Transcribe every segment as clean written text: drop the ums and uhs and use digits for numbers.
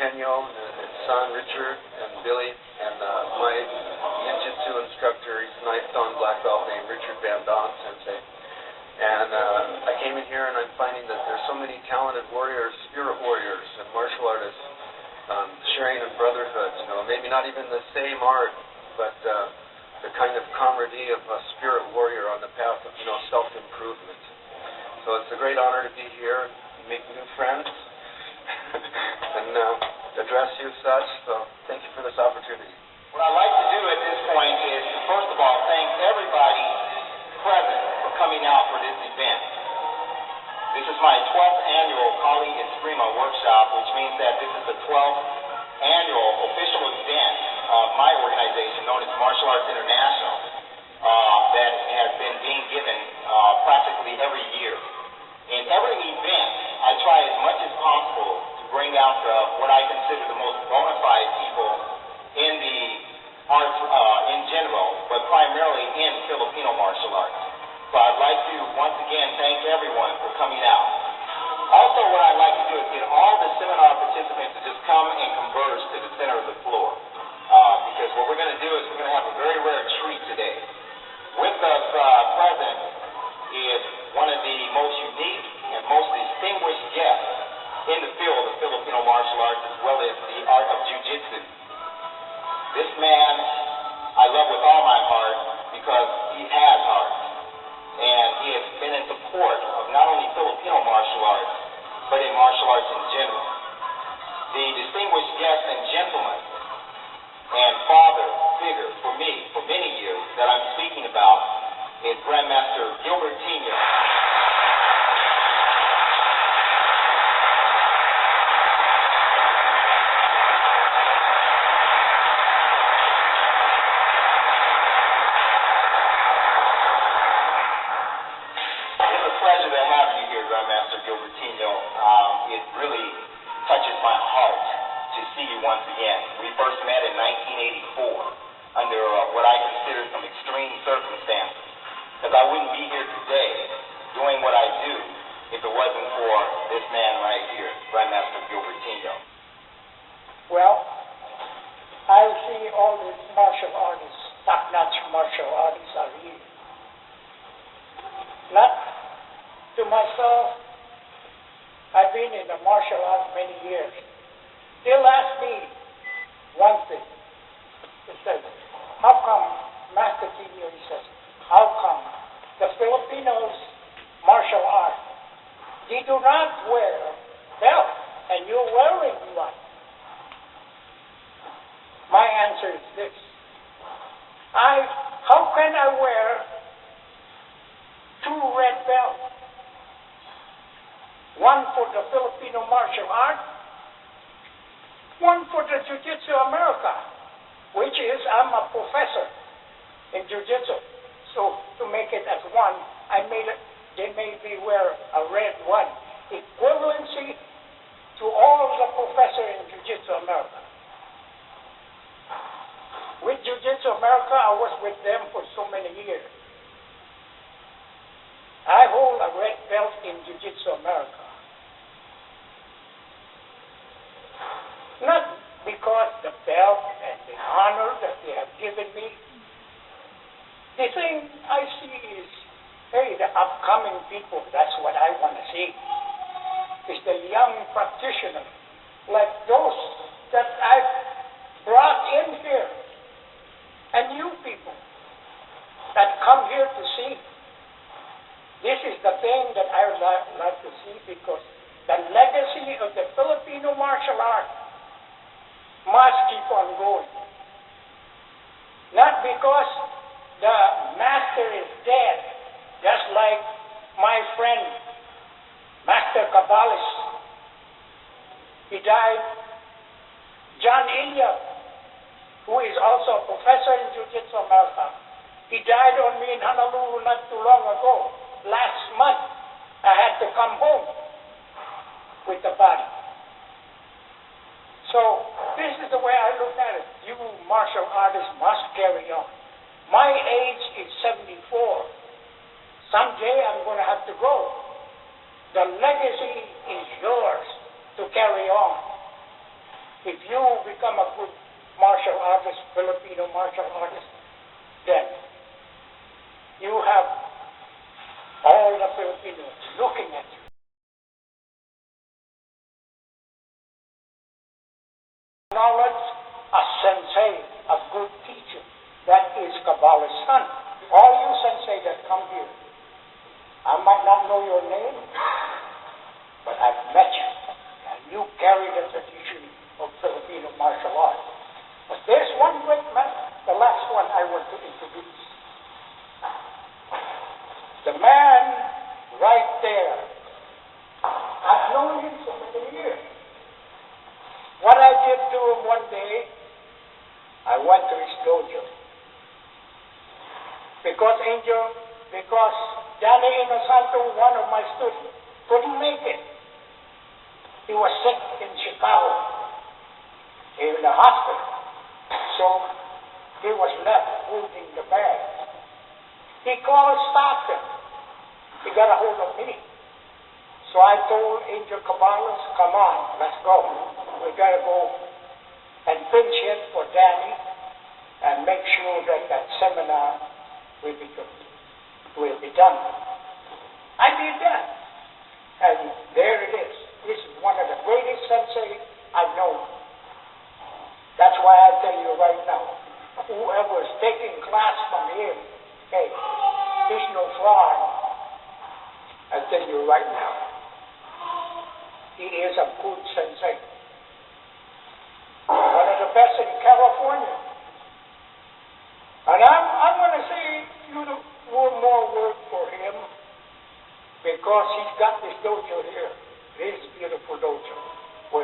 Tenio, his son Richard, and Billy, and my ninjutsu instructor, he's a knife-thon black belt named Richard Van Don Sensei. And I came in here and I'm finding that there's so many talented warriors, spirit warriors, and martial artists sharing in brotherhood. You know, maybe not even the same art, but the kind of camaraderie of a spirit warrior on the path of, you know, self-improvement. So it's a great honor to be here and make new friends and address you as such. So thank you for this opportunity. What I'd like to do at this point is to first of all thank everybody present for coming out for this event. This is my 12th annual Kali Eskrima workshop, which means that this is the 12th annual official event of my organization known as Martial Arts International that has been being given practically every year. In every event, I try as much as possible to bring out what I consider the most bona fide people in the arts in general, but primarily in Filipino martial arts. So I'd like to once again thank everyone for coming out. Also, what I'd like to do is get all the seminar participants to just come and converge to the center of the floor. Because what we're going to do is we're going to have a very rare treat today. With us present is one of the most unique and most distinguished guests in the field of Filipino martial arts as well as the art of jiu-jitsu. This man I love with all my heart because he has heart. And he has been in support of not only Filipino martial arts, but in martial arts in general. The distinguished guest and gentleman and father figure for me for many years that I'm speaking about is Grandmaster Gilbert Tenio. Master Gilbert Tenio, it really touches my heart to see you once again. We first met in 1984 under what I consider some extreme circumstances, because I wouldn't be here today doing what I do if it wasn't for this man right here, Grandmaster Gilbert Tenio. Well, I see all these martial artists, top-notch martial artists are here. Not to myself, I've been in the martial arts many years. They'll ask me one thing. He says, how come, Master Tenio, he says, how come the Filipinos martial art, they do not wear belts and you're wearing one? My answer is this. How can I wear 2 red belts? One for the Filipino martial art, one for the Jiu-Jitsu America, which is I'm a professor in Jiu-Jitsu. So to make it as one, they made me wear a red one, equivalency to all the professors in Jiu-Jitsu America. With Jiu-Jitsu America, I was with them for so many years. I hold a red belt in Jiu-Jitsu America. Not because the belt and the honor that they have given me. The thing I see is, hey, the upcoming people, that's what I want to see. Is the young practitioners, like those that I've brought in here, and you people that come here to see. This is the thing that I would like to see, because the legacy of the Filipino martial art must keep on going. Not because the master is dead, just like my friend, Master Cabales. He died. John Ilya, who is also a professor in Jiu-Jitsu America, he died on me in Honolulu not too long ago. Last month, I had to come home with the body. So, this is the way I look at it. You martial artists must carry on. My age is 74. Someday I'm going to have to go. The legacy is yours to carry on. if you become a good martial artist, Filipino martial artist, then you have all the Filipinos looking at you. Knowledge, a sensei, a good teacher, that is Cabales' son. All you sensei that come here, I might not know your name, but I've met you, and you carry the tradition of Filipino martial arts. But there's one great man, the last one I want to introduce. The man right there, I've known him for many years. What I did to him one day, I went to his dojo. Because Danny Inosanto, one of my students, couldn't make it. He was sick in Chicago, in the hospital. So he was left holding the bag. He called Stockton. He got a hold of me. So I told Angel Cabales, come on, let's go. We got to go and pinch it for Danny and make sure that that seminar will be done. I did that. And there it is. This is one of the greatest sensei I've known. That's why I tell you right now, whoever is taking class from him, hey, he's no fraud. I tell you right now, he is a good sensei. One of the best in California. And I'm going to say one more word for him, because he's got this dojo here, this beautiful dojo, where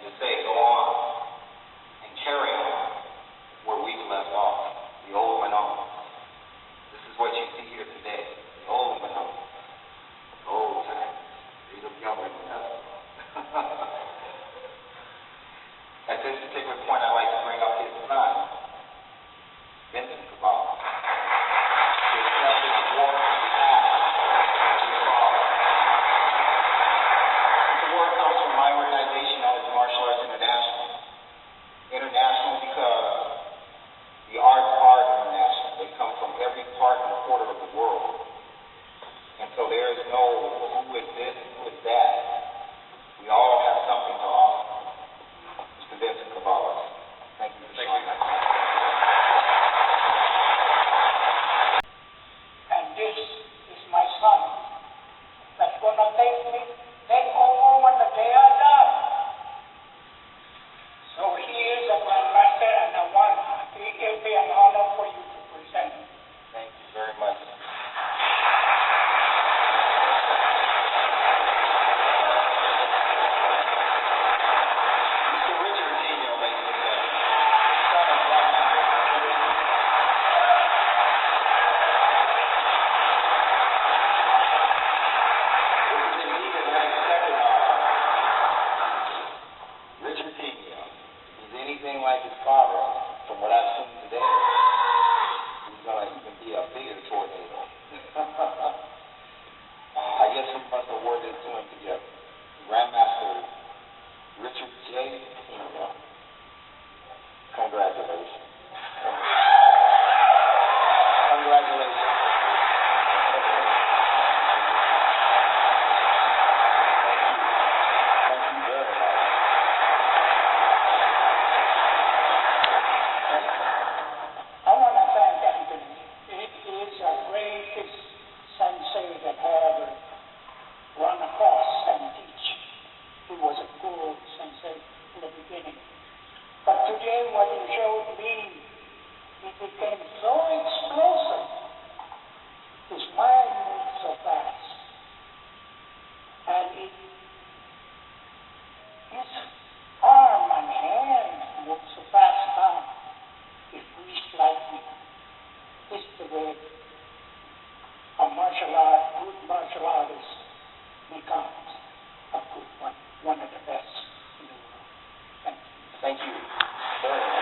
to say, go on and carry on where we've left off, the old went on. This is what you see here today, the old went on. Old times. They look younger than us. At this particular point, I'd like to bring up his son, Vincent Cabales, to accept this award on behalf of his father. This award comes from my organization, Knowledge Martial Arts International. International because the arts are international. They come from every part and quarter of the world. And so there is no who is this, who is that. We all have something to offer. Mr. Vincent Cabales, thank you for showing that. And this is my son that's going to take over when the day I die. So he is a grandmaster, and it'll be an honor for you to present him. Thank you very much. Mr. Richard Tenio, ladies and gentlemen, son of Black Master. This is indeed an unexpected honor. Richard Tenio, if he's anything like his father, from what I've seen today, he's going to even be a bigger tornado. I guess we must award this to him together. Grandmaster Richard J. Tenio. Congratulations. Congratulations. Thank you. Thank you very much. I want to thank Anthony. It is the greatest sensei that I ever run across and teach. He was a cool sensei in the beginning. But today what he showed me, he became so explosive. His mind moved so fast. And his arm and hand moved so fast now. He freezed like me. This is the way a good martial artist becomes a good one of the best in the world. Thank you. Thank you very much.